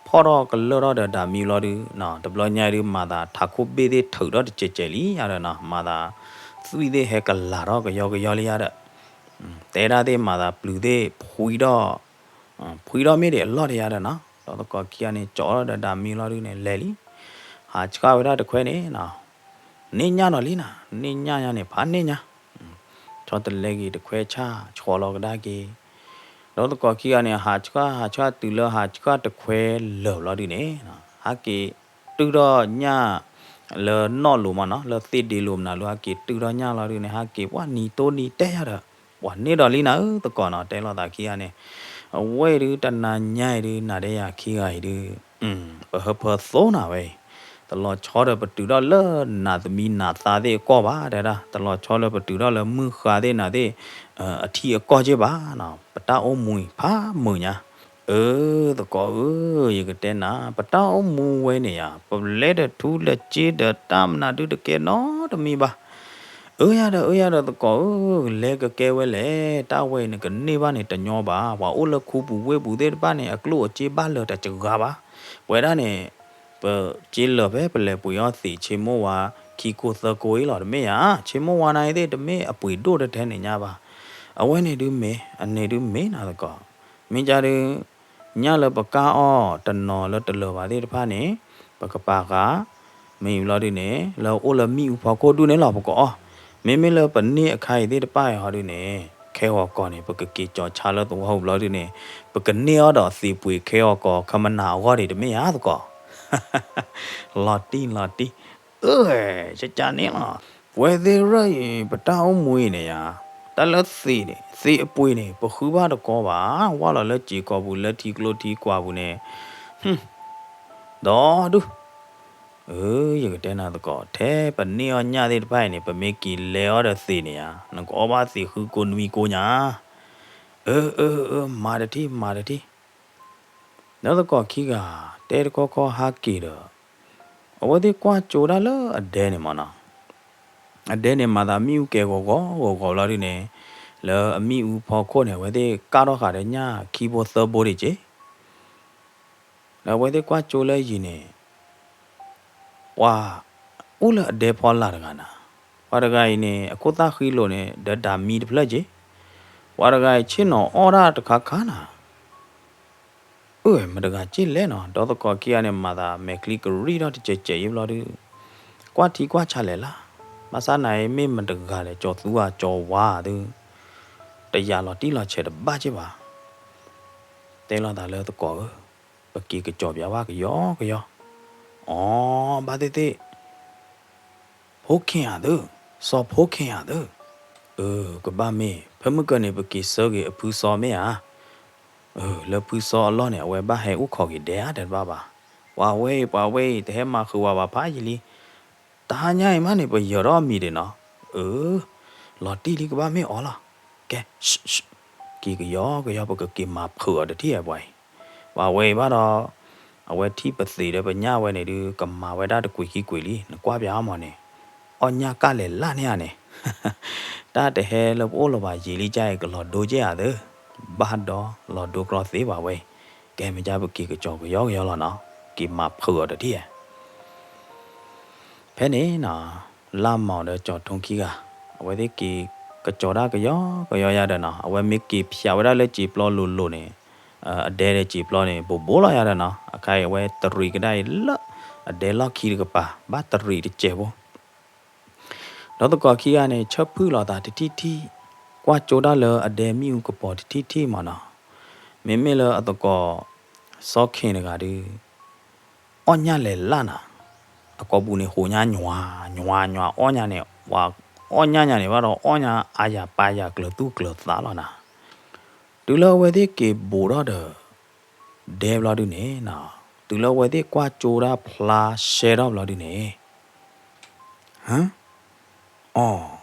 ဖော်တော့ကလော်တော့ဒါမီလော်ဒီနော်ဒပလော်ညာရီမာတာထာခုပေးတဲ့ထုတ်တော့ကြဲလီရတယ်နော်မာတာသွီတဲ့ဟဲကလာတော့ကြောလေးရတဲ့တဲရတဲ့မာတာဘလူးတဲ့ဖွေတော့မေးတယ်လော့ရတဲ့နော်တော့ကောကီကနေကြော်တော့ဒါမီလော်ဒီနဲ့လဲလီဟာချကဝရတခွဲနေနော်နေညတော့လီနာနေညရနေဘာနေညချောတလဲကြီးတခွဲချချောလောကဒါကြီးတော့ကောကီကနေဟာချကတူလဟာချကတခွဲလော်ဒီနေနော်ဟာကီတူတော့ညလောနော်လိုမနော်လောသစ်ဒီလိုမနာလိုဟာကီတူတော့ညလော်ဒီနေဟာကီဝါနီတိုနီတဲရတာဝါနေတော့လီနာတကောနော်တဲလောတာကီကနေအဝဲဒီတနာညိုင်ဒီနာတဲ့ရခီကဒီဘဟဖသောနာပဲတလောချောတဲ့ပတူတော့လောနာသမီနာသားတဲ့ကောပါတဲ့လားတလောချောတဲ့ပတူတော့လောမှုခါတဲ့နာတဲ့အထီအကောကျပါနော်ပတာအုံးမွေဖာမွညာတကောရကတဲ့နာပတာအုံးမူဝဲနေရပလဲတဲ့ထူးလက်ချေတဲ့တမ်နာတူတကဲနော်တမီပါရတော့တကောလဲကကဲဝဲလေတာဝဲနေကနေပါနေတညောပါဝါအိုလခုပူဝဲပူတဲ့ပါနေအကလို့အခြေပါလို့တကြကားပါဝဲရနေပကျီလပဲပလဲပူရောစီချေမောဝါခီကိုသကိုရီလော်တမေရချေမောဝါနိုင်တဲ့တမေအပွေတို့တဲ့နေညာပါအဝဲနေတူမေအနေတူမေနာတကောမင်းကြတယ်ညလပကားအောတနော်လတလောပါတဲ့တဖာနေပကပါကမင်းလော်ဒီနေလောအိုလမီဥဖကိုတူနေလောပကောမေလပနေအခိုင်တဲ့တပိုင်ဟာဒီနေခဲဟောကောနေပကကီကြောချလာတော့ဟုတ်လို့ဒီနေပကနေရတော့စီပွေခဲဟောကောခမနာဟောဒီတမေရသကောလာတီချာနေလားဝဲသေးရပတောင်းမွေးနေရ တလက်စီအပွေးနေပခုပါတော့ကောပါဝါလာလက်ကြီးကောဘူးလက်တီကလိုတီကွာဘူးနေဟွန်းတော့ဒူရကတဲ့နာတော့ကောထဲပနေောညတဲ့ဖိုင်နေပမေကီလေော်ရစီနေရနကောပါစီခုကိုနမီကိုညာမာရတီနောက်တော့ကောခီကတဲကောကောဟာကီတော့အဝဒီကွာချိုရလအဒဲနေမနာအဒဲနေမှာသာမြူကဲကောလာရီနေလောအမိဦးဖော်ခိုးနေဝဲတဲ့ကားတော့ခါတဲ့ညာခီးဘိုသဘိုးတွေချေလောဝဲတဲ့ကွာချိုလဲရည်နေဝါဦးလအဒဲဖော်လာတကနာဝါရဂိုင်နေအခုသားခီးလို့နေဒါမီတဖလက်ချေဝါရဂိုင်ချင်းတော့အော်ရာတခါခါနာမတကကြည့်လဲနော်တော့တော့ကောကီယာနဲ့မာသာမဲကလီကရီတော့ကြဲရလို့ဒီကွာတီကွာချလဲလားမဆာနိုင်မေမတကလည်းကြော်သူကကြော်ဝါသူတရားလော်တီလော်ချက်ဘာချပါတဲလော်တာလဲတော့ကောပကီကကြော်ပြပါကရောအော်ဘာတဲ့ဖိုးခင်ရသူစောဖိုးခင်ရသူကဘာမေဖမကနေပကီစောကေအဖူစောမေဟာလပူစောအလောနဲ့ဝဲဘာဟဲဥခေါ်ကြီးတဲ့တဲ့ဘာဝါဝဲတဲ့မှာခူဝါဘာဖာကြီးလီတာညိုင်မနေပရောမီတယ်နော်လော်တီလီကဘာမေအော်လားကဲကီကရောပကကီမာဖော်တဲ့တိရပွိုင်ဝါဝဲဘာတော့အဝဲတိပစီတဲ့ပညာဝဲနေဒီကမာဝဲတာတကွေကြီးကွေလီနကွာပြားမော်နေအော်ညာကလည်းလာနေရနေတာတဲ့ဟဲလပိုးလပါရီလီကြိုက်ကလော်ဒိုကြရတယ်ဘာတော့လော်ဒိုကရောသေးပါဝဲကဲမကြဘူးကီကကြောကရောလောနော်ကီမာဖော်တဲ့တိရဖဲနေနော်လာမောင်တဲ့ကြောထုံခီကအဝဲဒီကီကကြောရကရောရတယ်နော်အဝဲမီကီဖြာဝရလက်ကြည်ပလောလို့နေအဒဲတဲ့ကြည်ပလောနေဘိုးလာရတယ်နော်အခိုင်အဝဲတရီကတဲ့လအဒဲလောက်ခီကပါဘာတရီတကျဲဘောတော့တကောခီကနေချက်ဖူးလာတာတီကွာကြိုတာလအဒဲမြူကပေါ်တီမနော်မေလအတကောစောခင်ကဒီအော်ညလေလာနာအကောဘူးနေဟိုညာညွာအော်ညာနေဝါအော်ညာနေဘာတော့အော်ညာအာရပါရကလတူကလသာလာနာဒူလဝဲဒီကေဘူရဒဒေဗလာဒူနေနော်ဒူလဝဲဒီကွာကြိုတာဖလာရှယ်တော့လာဒူနေဟမ်အော်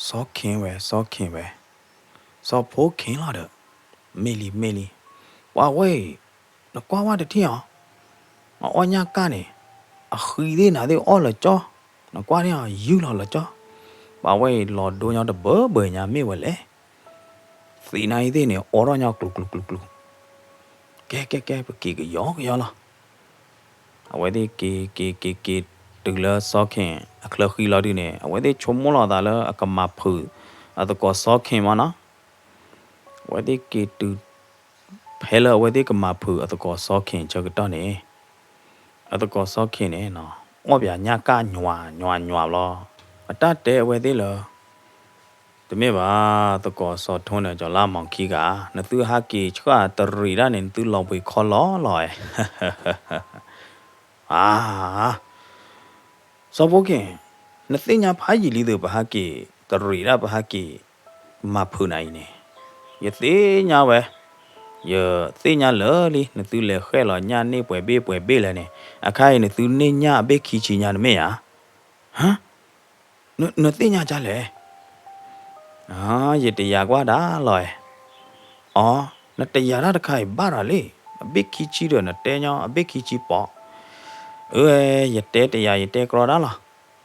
စောခင်ပဲစောဖိုးခင်လာတော့မေလီဝါဝဲနကွာဝါတတိအောင်အော်ညာကနေအခီးလေးနာတဲ့အော်လကြောနကွာနေယူလာကြောဘာဝဲလော်ဒိုညောတဘညာမေဝဲလေစီနိုင်သေးနေအော်ရောညောကလုကဲပကီကရောလားအဝဲဒီကီတူလာစောခင်အခလခီလာဒီနေအဝဲဒီချုံမလာတာလအကမဖူအတကောစောခင်မနာဝဲဒီကီတူဖဲလဝဲဒီကမဖူအတကောစောခင်ချက်တော့နေအတကောစောခင်နေနော်အော်ဗျာညကညွာလောအတတဲဝဲသေးလောတမေပါတကောစောထုံးတယ်ကြောလာမောင်ခီကနသူဟာကီချွာတရီရနေသူလောပွေခေါ်လောစောဘကင်နသိညာဖာကြီးလီတဲ့ဘာကီတရီရဘာကီမဖူနိုင်နေယသိညာဝဲယသိညာလောလီနသူလေခဲလောညာနေပွဲဘေးလဲနေအခိုင်နသူနေညာဘေးခီချီညာနမေယာဟမ်နသိညာကြလဲရတရားကွာဒါလောအော်နတရားရတခိုင်ဘာရလေအဘေးခီချီတော့နတဲညာအဘေးခီချီပေါ့ရတဲတရားရတဲကရောဒါလား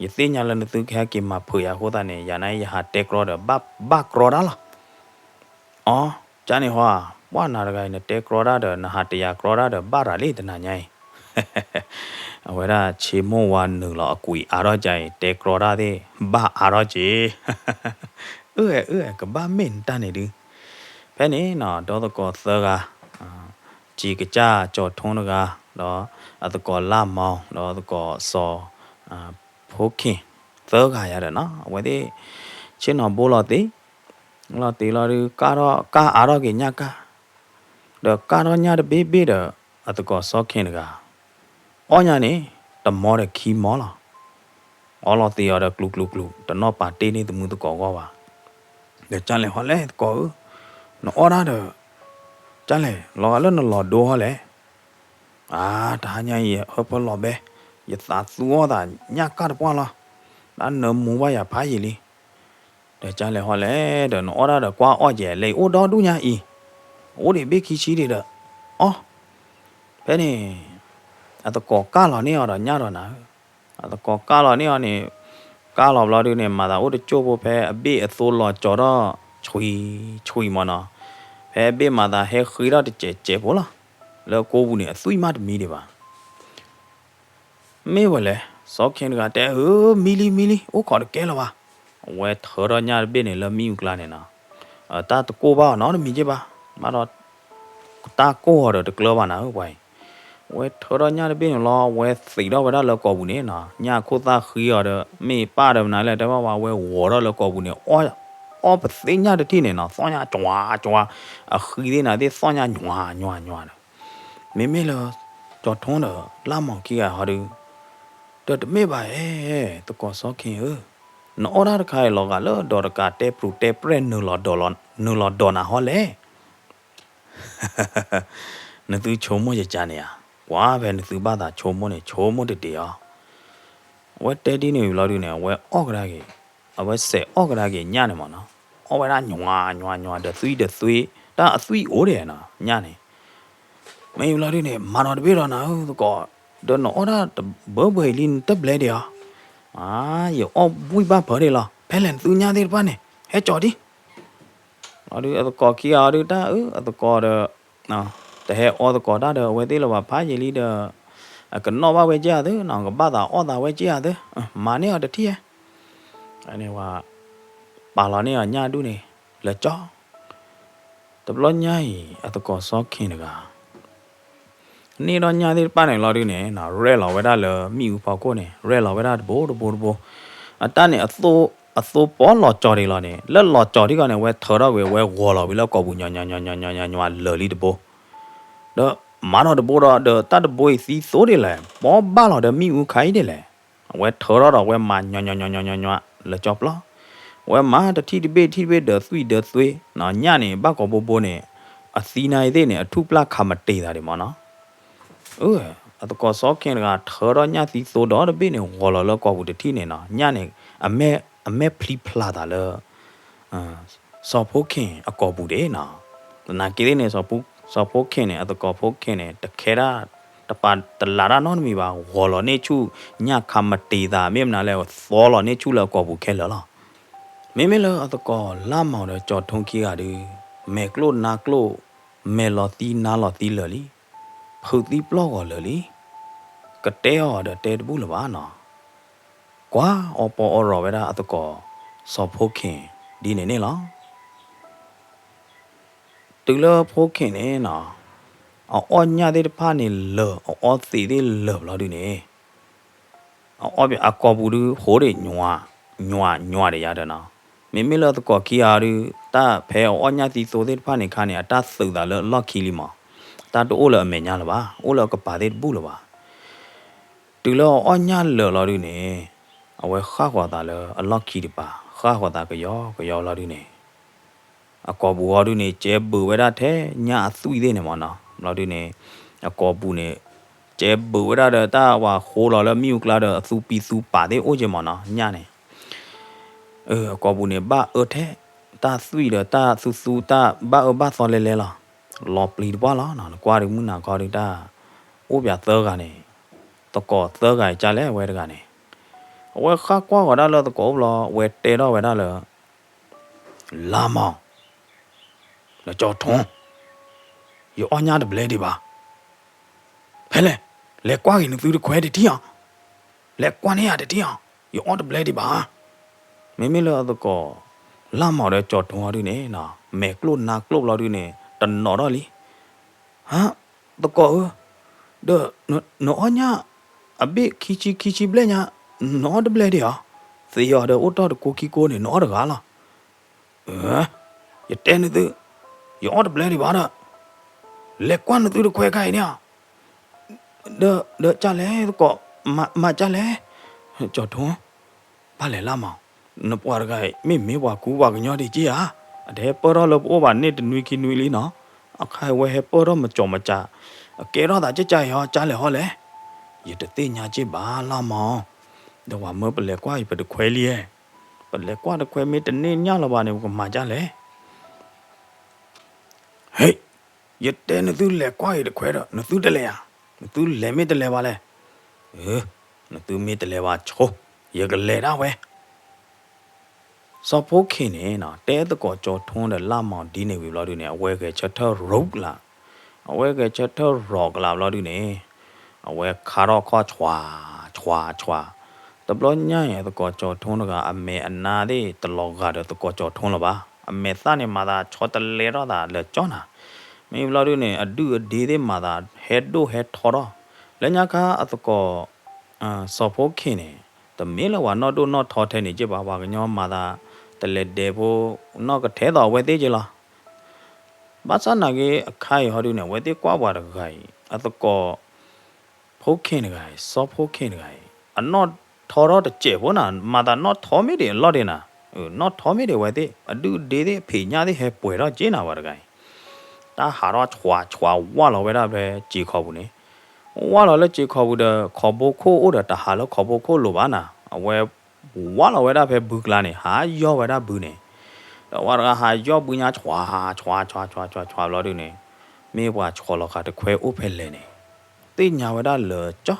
ယသိညာလနသူခဲကီမဖွေရဟောတာနေရနိုင်ရဟာတဲကရောဒဘကရောဒါလားအော်ဂျာနေဟွာဝါနာရဂိုင်နဲ့တဲကရောဒါဒနဟာတရားကရောဒါဒဘာရလေတနာညိုင်းအဝဲရာချေမွန်ဝါနူလောအကွေအားတော့ကြိုင်တဲကရောဒါတဲ့ဘာအားတော့ကြီးကဘာမင်းတန်နေဒီဖဲနေနော်တော့ကောသကជីကကြကြော်ထုံးတကတော့အတကောလာမောင်းတော့တကောစောဖိုးခင်သကရတယ်နော်ဝဲတဲ့ချင်းတော်ဘိုးလို့တဲ့လာတေလာရီကာအားတော့ကညကတော့ကာတော့ညတဲ့ဘေးတော့အတကောစောခင်တကအော်ညာနေတမောတဲ့ခီမောလားအော်လို့တေရတဲ့ကလုတနောပါတေးနေတမှုတကောပါ để chăn lại họ lẽ có nó ra được chăn lại lò lớn nó lò đồ họ lẽ ta nhảy ở bên lò bé giờ ta xuống ta nhắc cả được qua lo đã nở mù bay à phá gì đi để chăn lại họ lẽ để nó ra được qua ở dẻ lấy ô đó đúng nha ý ô để biết khí chí đi được ô thế này tao có cá lò này ở nhà rồi nè tao có cá lò này cá lò lò đi này mà tao ở chỗ bộ bé bị số lò cho đó chui mà nó bé bị mà tao hay khơi đó thì chết bố loแล้วกูเนี่ยสุยมามีดิบ่ไม่ว่าเลยสอခင်ကတဲ့မီလီโอ้ขอแกแล้วว่ะဝဲထော်ရညာဘင်းနေလမီယူကလာနေနော်တာတကိုပါနော်မီကြပါမတော့တာကိုရတဲ့ကလောပါနော်ဝဲဝဲထော်ရညာဘင်းလောဝဲစိတော့ဝဲတော့လောကောဘူးနေနော်ညာခိုးသားခီရတဲ့မေပါတယ်နာလဲတမဝဝဲဝေါ်တော့လောကောဘူးနေအော်ပသိညာတတိနေနော်စောညာကြွာအခီးနေနာတဲ့စောညာညွာ妹妹了，叫通了，拉忙起来好的，这没吧？都搞啥看哦？那我那开老个了，到那个带不然努老多那好嘞。那都秋末就讲的呀，我反正是把它秋末的地啊，我带的呢老的呢，我二个那个，我是二个那个伢的嘛呢，我那伢的水，但水我的呢伢呢。ไม่อยู่แล้วดิเนี่ยมานอนไปแล้วนะก็เดินออกนะเบอลินตับเลยเดียวอยู่อ้อบุยบ้าเผอเดียวล่ะแพลนซื้อยาดีป่ะเนี่ยให้จอดดิเอาดิเอาตะกอขี้เอาดิตาเอาตะกอเด้อนะแต่ให้อ้อตะกอได้เด้อไว้ที่เราว่าพายลีเด้อก็นอกว่าไว้เจ้าเด้อน้องก็บ้าตาอ้อตาไว้เจ้าเด้อมาเนี่ยเด้อที่อันนี้ว่าปาลาเนี่ยญาดูนี่ละจ้อตบล้อใหญ่เอาตะกอซอกขี้นกะนี่เราเนี่ยที่ป้าเนี่ยเราดูเนี่ยนะเร่เราไว้ได้เลยมีอุปกรณ์เนี่ยเร่เราไว้ได้โบตาเนี่ยตัวป้อนหลอดจอดีเราเนี่ยแล้วหลอดจอที่ก่อนเนี่ยไว้เธอเราไว้วัวเราไปแล้วก็บุญญาเลยลิดโบเด้อมาเราเด้อตาเด้อโบสีโซดีแหละป้อบ้าเราเด้อมีอุไข่ดีแหละไว้เธอเราไว้มาเลยจบแล้วไว้มาเด้อที่เบเด้อซุยเนาะเนี่ยเนี่ยบ้าก็โบเนี่ยสีนายเด้เนี่ยทุบปลาคำมาตีได้มั้งเนาะอะตะกอซอခင်ကထော်ရညစီဆိုတော့တပိနေဝေါ်လောကောဘူးတတိနေနော်ညနေအမဲဖလီဖလာတာလေစောဖို့ခင်အကောဘူးတဲ့နော်နာကိနေစောဖို့ခင်နေအတကောဖို့ခင်နေတခဲတာတပါတလာရနော်မီပါဝေါ်လောနေချူညခမတေတာမြေမနာလဲသောလောနေချူလောကောဘူးခဲလောမေလောအတကောလာမောင်တော့ကြော်ထုံးကြီးရတယ်မဲကလို့နာကလို့မဲလောတီနာလောတီလောလီဖုတ်တိပလော့ကောလေလေကတဲဟောတဲ့တဲတဘူးလပါနော်ကွာအော်ပေါ်အော်ရော်ဝဲတာအတကောစောဖို့ခင်ဒီနေလားတူလဖို့ခင်နေနော်အော်ညတဲ့ဖာနေလောအော်စီတဲ့လောဘလာဒီနေအော်ပြအကောဘူးဟိုးတဲ့ညွာတဲ့ရတယ်နော်မိလောတကောကီယာရတာဖဲအော်ညစီဆိုတဲ့ဖာနေခါနေအတဆုတာလော့ခီလီမောตาตัวละเมญาละบาโอละก็ปาเดบุละบาตุลอญาลลอดิเนอเวข้าขวาตาละอลอคีดิปาข้าขวาตากยอลอดิเนอกอบูอดิเนเจบูเวดาแท้ญาสุยเดเนมอนะลอดิเนอกอบูเนเจบูเวดาเดตาว่าโคลอละมิวกลาเดสุปีสุปาเดโอเจมอนะญาเนอกอบูเนบาแท้ตาสุยเดตาสุตาบาซอเลละลอปลีดว่าล้อนะกว่าดิมุนากอดิตาโอเปียเตอกันนี่ตะกอเตอกันจาแล้วเวดกันนี่เวข้ากว่าก็ได้แล้วตะกอลอเวเตดอเวได้เลยลามองแล้วจอทงอยู่อ้อญาตะเบลดิบาเพเลเลกว่ากินซื้อแควดิที่อ่ะเลกว่านี่อ่ะที่อ่ะอยู่อ้อตะเบลดิบาไม่เลยตะกอลามองแล้วจอทงอ่ะดิเนี่ยนะแม่กลุ่นนากลุ่มเราดิเนี่ยตันนอร์ลีฮะตะกอเด้อนอญาอเบคิชิเบลญานอดเบลเดียเสียเดอโอตอโกคิโกเนี่ยนอดกาล่ะอย่าเต้นตือยอดเบลดิบานะเล็กกว่าตือแควไก่เนี่ยเด้อจ้าแลตะกอมาจ้าแลจอดทงบาแลล่ะมานปวาไก่ไม่ว่ากูว่ากันยอดิจิอ่ะ အတဲ့ပေါ်တော့လို့ဩဘာနေတနွေကီနွေလေးနော်အခိုင်ဝဲဟဲပေါ်တော့မကြော်မကြအကဲတော့ဒါကြကြရောကြားလေဟောလေရတသိညာချစ်ပါလာမောင်တော့ဝမပလေကွာပတခွဲလီရဲ့ပလေကွာတခွဲမေတနေညလပါနေကမှာကြလေဟေးရတဲ့နသူလေကွာရတခွဲတော့နသူတလေနသူလေမေတလေပါလေနသူမေတလေပါချိုးရကလေတော့ဝဲစောဖိုးခင်နေနော်တဲတကောကြောထွန်းတဲ့လမောင်ဒီနေပြီလို့ဒီနေအဝဲကချက်ထောရုပ်လာအဝဲကချက်ထောရောကလာလို့ဒီနေအဝဲခါတော့ခေါ်ချွာတဘလညံ့ရဲ့တကောကြောထွန်းကအမေအနာလေးတလောကတော့တကောကြောထွန်းလပါအမေသားနေမှာသာချောတလေတော့တာလေကြောနာမင်းဘလို့ဒီနေအဒူအဒီသေးမှာသာဟက်ဒိုဟက်ထော်တော့လက်ညခါအတကောစောဖိုးခင်နေတမင်းလဝနော်တို့နော်ထော်ထဲနေကြပါပါကညောမှာသာတလက်တေဖို့နော်ကထဲတော်ဝဲသေးကြလားဘာစနာကေအခိုင်ဟောဒီနေဝဲသေးကွာပါတခိုင်အတကောဖိုးခင်နေခိုင်စောဖိုးခင်နေခိုင်အနော်ထော်တော့တကြဲဘောနာမာတာနော်ထော်မိတယ်လော့တယ်နာနော်ထော်မိတယ်ဝဲသေးအတူဒေးသေးဖေညာသေးဟဲပွေတော့ကျင်းနာပါတခိုင်တာဟာတော့ချွာဝါလောဝဲတာပဲကြည်ခေါ်ဘူးနေဝါလောလည်းကြည်ခေါ်ဘူးတဲ့ခေါ်ဖို့ခိုးဦးတာဟာလောခေါ်ဖို့ခိုးလိုပါနာအဝဲဝါလောဝဲတာပဲဘူးကလာနေဟာရောဝဲတာဘူးနေဝါရဟာရောဘူးညာချွာလောဒီနေမေဘွားချောလောခါတခွဲဥဖဲလဲနေတိညာဝဲတာလောကြော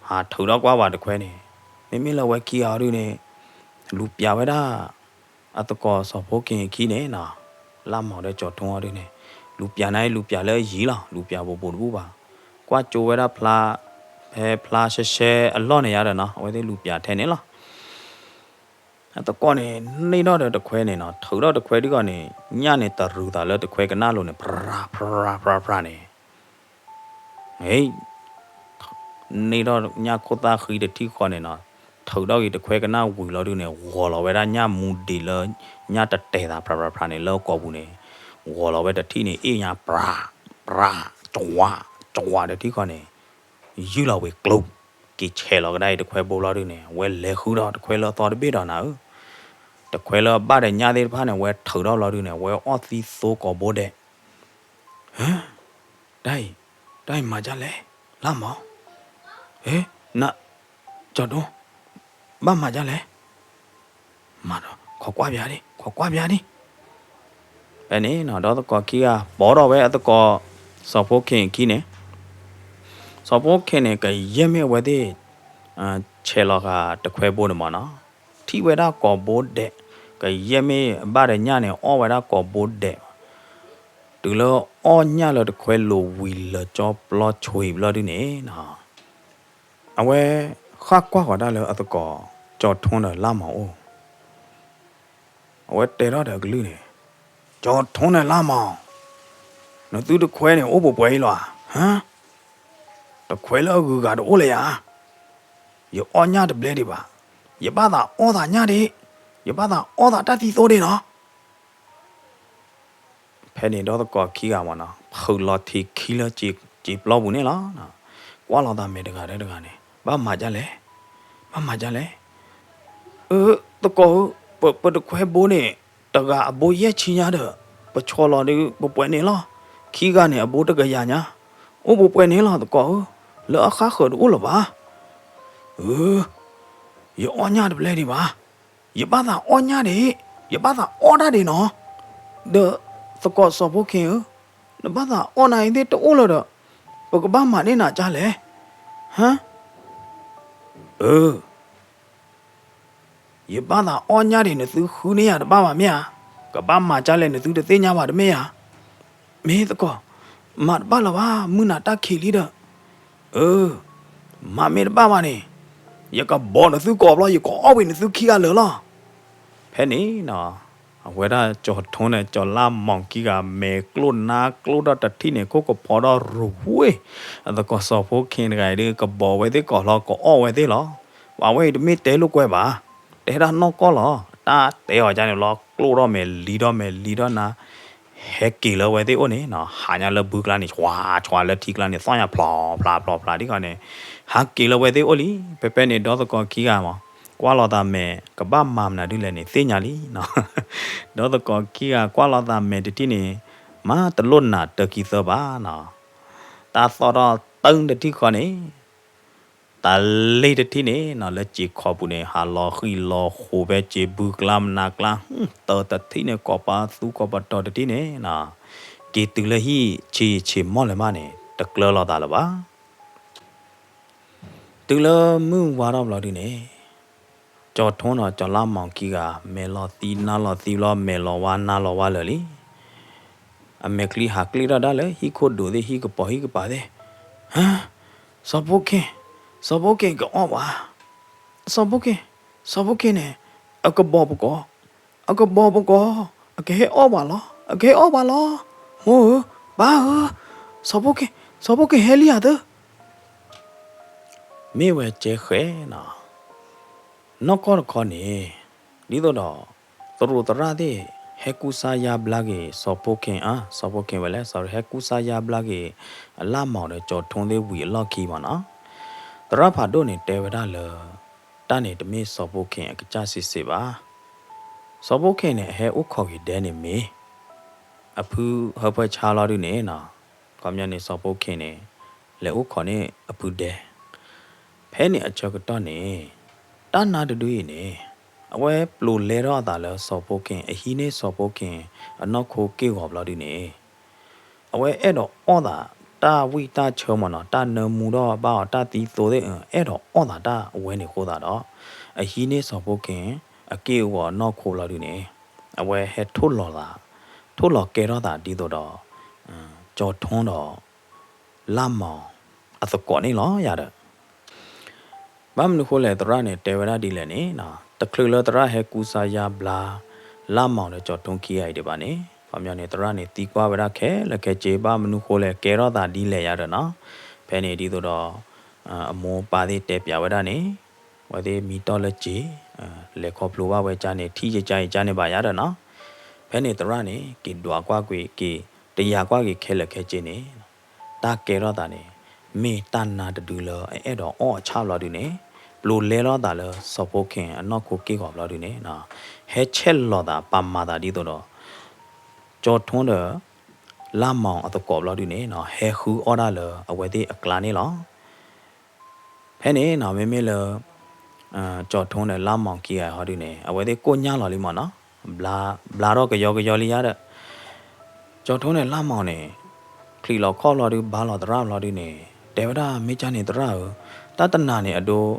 ဟာထူတော့ကွာပါတခွဲနေမင်းလဝဲကီအားရနေလူပြဝဲတာအတကောစောဖို့ခင်ခီနေနော်လာမော်တဲ့ကြောထုံးရနေလူပြနိုင်လူပြလဲရီလာလူပြဖို့ပို့ဘူးပါကွာကြိုဝဲတာဖလားရှဲအလော့နေရတယ်နော်ဝဲသေးလူပြထဲနေလားအတကောနေနေတော့တခွဲနေနော်ထူတော့တခွဲဒီကနေညနေတရူတာလဲတခွဲကနာလို့နေဖရာနေဟေးနေတော့ညခိုတာခီတတိခေါ်နေနော်ထူတော့ဒီတခွဲကနာဝီလို့ဒီနေဝေါ်လောဝဲတာညမူဒီလညတတဲတာဖရာနေလောကောဘူးနေဝေါ်လောဝဲတတိနေအေးညာဖရာကြွာတတိခေါ်နေယူလာဝဲကလုတ်ကီချဲလောကတဲ့တခွဲပိုလို့ဒီနေဝဲလေခူတော့တခွဲလောတော်တပိတော့နာတခွဲလောပါတဲ့ညာသေးဖားနေဝဲထူတော့လို့ဒီနေဝဲအော်သီဆိုကောဘိုးတဲ့ဟမ်ဒိုင်မာကြလဲလာမောင်ဟဲ့နာကြော်တော့ဘာမာကြလဲမာတော့ခေါ်ကွာပြားဒီဘယ်နေနော်တော့ကော်ကီကဘောတော့ပဲအတကောစောဖို့ခင်ခီနေစောဖို့ခင်နေကရဲမဲဝဲတဲ့ချဲလောကတခွဲဘိုးနေမနော်ထီဝဲတာကော်ဘိုးတဲ့ကရဲမဲဘာတဲ့ညနေအော်ဝဲတာကော်ဘိုးတဲ့တူလို့အော်ညလို့တခွဲလိုဝီလကြောပလော့ချွေဘလော့ဒီနေနော်အဝဲခါကွာခေါ်တာလေအတကောကြောထွန်းတယ်လာမောင်အဝဲတဲတော့တယ်ကလူနေကြောထွန်းတယ်လာမောင်နော်သူတခွဲနေအိုးပွဲလာဟမ်တခွဲလောက်ကူကတော့လေယောအော်ညတပလဲဒီပါရပါတာအော်တာညဒီရပါတာအော်တာတတိသိုးနေနော်ဖဲနေတော့ကောခီကမနော်ဖူလော်တီခီလောကြည်ပလောဘူးနေလားနော်ကွာလာတာမဲတကားနေဘာမှကြလဲတကောပတခွဲဘိုးနေတကအဘိုးရဲ့ချင်းရတဲ့ပချော်လော်နေပပွဲနေလားခီကနေအဘိုးတကရညာအိုးပပွဲနေလားတကောလောအခါခေါ်ဦးလပါယောအညာတပလဲဒီပါရပါတာအညာဒီရပါတာအော်ဒါဒီနော်တကောစောဖို့ခင်နဘာသာအွန်လိုင်းတဲ့တိုးလို့တော့ဘကဘာမနေနာကြလဲဟမ်ရပါတာအွန်ညာဒီနသူခူနေရတပါပါမြာကဘာမကြလဲနသူတသိညာပါတမေရမေတကောမတ်ပါလာပါမူနာတခီလီတော့မမေတပါပါနေရကဘောနသူကောဘလို့ရကောအဝိနသူခီကလောလားဖဲနေနော်အဝဲဒါကြော်ထုံးနဲ့ကြော်လာမောင်ကြီးကမဲကလုနာကလုဒတတိနေကိုပေါ်တော့ရဝေးအတကောစောဖို့ခင်ကြတဲ့ကဘောဝဲတဲ့ကောလောကောအော်ဝဲတဲ့လောဝါဝဲတမိတဲလို့ကွဲပါတဲတာနော်ကောလောတာတဲဟောကြနေလောကလုတော့မဲလီတော့နာဟက်ကီလောဝဲတဲ့အိုနေနော်ဟာညာလဘူးကလာနေချွာလက်တီကလာနေဆောင်းရဖလာဒီကနေဟာကီလောဝဲတဲ့အိုလီပဲနေတော့ကောခီကမော qua lo ta mẹ cái ba mầm là đi lên này xí nhà lý nó đó là có kia qua lo ta mẹ thì này mà tao luôn là từ khi sơ ba nó ta sau đó tưng được thì con ấy ta lấy được thì này nó là chỉ khó bù này hà lo khi lo khô bé chỉ bước làm nạc la tờ tật thì này có ba số có ba tờ được thì này nó kỳ từ là hi chỉ mò lại mà này đặc lơ lo ta là ba từ là mưa qua đâu lo đi này cho thôn nó cho làm mong kia mẹ lo ti lo mẹ lo wa lời đi mẹ kli hạc kli ra đó lấy hi khôn đồ đi hi cái bỏ đi hả sao bố cái ông à sao bố cái này cái bỏ bố có cái hết ông à lo mồ ba sao bố cái hết liệt đó mẹ về chế khỏe nó có con này đi đó tao ra đi Hekusaya blage sopoken wala sorry Hekusaya blage la mao de cho thon de wi lo ki ma no tara pha do ne te wada le ta ne de me sopoken a cha si si ba sopoken ne he u kho gi de ne me a phu ho pa cha lo du ne na ko mya ne sopoken ne le u kho ne a phu de phe ne a cho ko to ne ta na de du neအဝဲပလိုလဲတော့တာလဲစော်ပိုးခင်အဟီးနေစော်ပိုးခင်အနောက်ခိုကေကောဘလာဒီနေအဝဲအဲ့တော့အော်တာတာဝိတာချုံမနော်တာနမူတော့ပါတာတီဆိုတဲ့အဲ့တော့အော်တာအဝဲနေခိုးတာတော့အဟီးနေစော်ပိုးခင်အကေကောနောက်ခိုလာဒီနေအဝဲဟဲထိုးလော်ကဲတော့တာဒီတော့ကြော်ထွန်းတော့လမ်းမောင်အစကောနေလောရတယ်ဘာမလို့ခိုးလဲတရနဲ့တေဝရဒီလဲနေနော်တခလလတရဟဲကူစာယာဘလာလာမောင်နဲ့ကြော်ထုံးခီရိုက်တယ်ပါနေ။ဘာမျိုးနဲ့တရနဲ့တီကွာဝရခဲလက်ခဲကျေပါမနုခိုးလဲကဲတော့တာဒီလဲရတော့နော်။ဖဲနေဒီတော့အမောပါသေးတဲပြဝရနေဝသေးမီတော်လက်ကျေလေခေါပလိုဝဝဲချာနေထီးကြချာနေပါရတော့နော်။ဖဲနေတရနဲ့ကေဒွာကွာကွေကေတရားကွာကေခဲလက်ခဲကျေနေတာကဲတော့တာနေမေတနာတူလအဲ့တော့အော်ချလာတူနေဘလိုလဲတော့တာလဲစော်ဖို့ခင်အနောက်ကိုကေကောဘလာဒီနေနော်ဟဲချက်လော်တာပမာတာဒီတော့ကြော်ထွန်းတယ်လာမောင်အတကောဘလာဒီနေနော်ဟဲခူအော်ဒါလဲအဝဲသေးအကလာနေလောဖဲနေနော်မေလဲကြော်ထွန်းတယ်လာမောင်ကေရဟောဒီနေအဝဲသေးကိုညာလော်လေးမနော်ဘလာတော့ကြောလေးရတဲ့ကြော်ထွန်းတယ်လာမောင်နေခလီလော်ခေါ်လော်ဒီဘာလော်တရလော်ဒီနေတေဝဒမေချာနေတရတတနာနေအတော့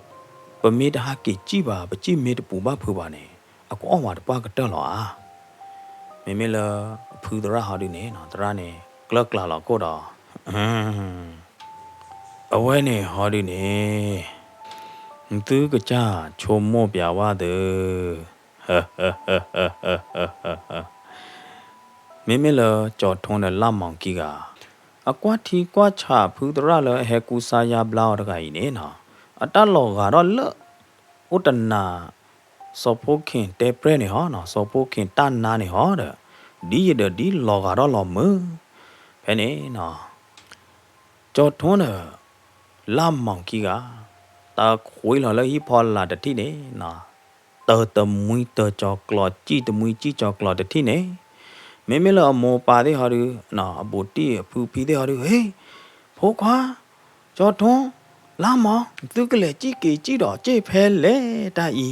ပမေတဟာကေကြည်ပါပကြည်မေတပူပါဖူပါနေအကောအောင်ပါတပွားကတက်လောမေလဖူဒရဟာဒီနေနော်တရနေကလကလာလောကိုတော့အဝဲနေဟာဒီနေသူကကြချုံမော့ပြဝါတဲ့မေလကြော်ထုံးတဲ့လမောင်ကြီးကအကွာတီကွာချဖူဒရလဟဲကူစာယာဘလာတော့ကိုင်းနေနော်အတလောကတော့လဥတနာစောဖိုခင်တေပရနေဟောနော်စောဖိုခင်တနာနေဟောတဲ့ဒီရတဲ့ဒီလောကတော့လောမဖဲနေနော်ကြော်ထွန်းတယ်လမောင်ကြီးကတာခွေးလော်လဲဟိဖောလာတတိနေနော်တမွီတကြောကလောကြည်တမွီကြည်ကြောကလောတတိနေမေလအမောပါတဲ့ဟာရနော်အဘူတီဖူဖီတဲ့ဟာရဟေးဖိုးခွာကြော်ထွန်းလာမောင်သူကလေးကြည်ကေကြည်တော့ကြိဖဲလေတာဤ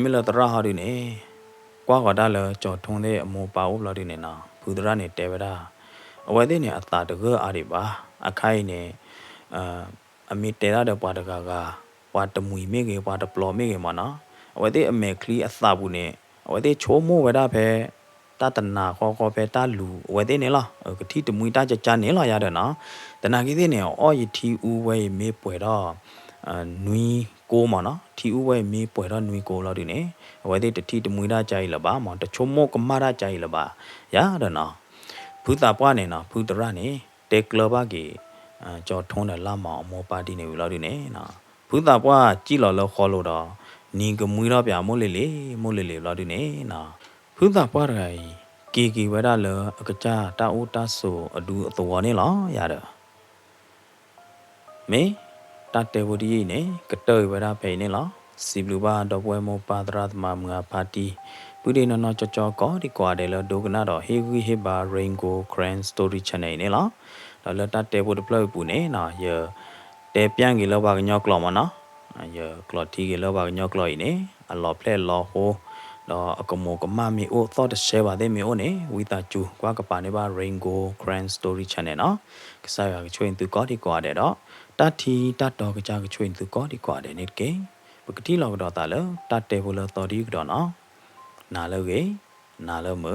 မေလတရဟာရနေကွာကဒါလကြော်ထွန်းတဲ့အမောပါဦးလို့ဒီနေနော်ဖူဒရနေတေဝဒအဝဲတဲ့နေအတာတကအားရပါအခိုင်နေအမီတေရတဲ့ပွားတကပွားတမွီမေကေပွားတပလောမေကေမနော်အဝဲတဲ့အမေကလီအသာဘူးနေအဝဲတဲ့ချိုးမိုးဝဲတာဖဲတတနာခေါ်ဖဲတလူဝဲတဲ့နေလားကတိတမွီတကြနေလားရတယ်နော်တနာကြီးတဲ့နေအော်ယတီဦးဝဲမေပွေတော့နွီကိုမနော်တီဦးဝဲမေပွေတော့နွီကိုလို့ဒီနေဝဲတဲ့တတိတမွီတကြိုင်လပါမောင်တချိုးမိုးကမရကြိုင်လပါရတယ်နော်ဖူတာပွားနေနော်ဖူတရနေတေကလဘကေကြော်ထုံးတယ်လာမောင်မောပါတီနေပြီလို့ဒီနေနော်ဖူတာပွားကြည့်လို့ခေါ်လို့တော့နီကမွေတော့ပြမို့လေလို့ဒီနေနော်ဖူတာပွားရိုင်ကေဝဲဒါလအကကြတာအိုတာဆိုအဒူအတော်နေလားရတယ်မေတတေဝဒီနေကတေဝဲဒါဖိနေလား စီဘလူဘာတော့ပွဲမောပါဒရတ်မာမငါပါတီပုဒေနော်ချောချောကောဒီကွာတယ်လဒုကနာတော့ဟေဂီဟေဘာရင်ဂိုခရန်စတိုရီချန်နယ်နေလားတော့လတ်တဲဖို့ဒပလောက်ပူနေနော်ရတဲပြန်ကြီးလောပါကညော့ကလောမနော်ရကလော်တီကြီးလောပါကညော့ကလော်နေအလော်ဖလက်လော်ဟိုတော့အကမောကမမီအိုသော့တရှဲပါတဲ့မီအိုနေဝီတာချူကွာကပါနေပါ Raingo Grand Story Channel နော်ကစားရကချွင်သူကောဒီကွာတဲ့တော့တတီတတ်တော်ကကြကချွင်သူကောဒီကွာတဲ့နေကေပကတိလောက်တော့တာလတတ်တယ်ဘလို့တော်ဒီကတော့နော်နာလို့ကေနာလို့မ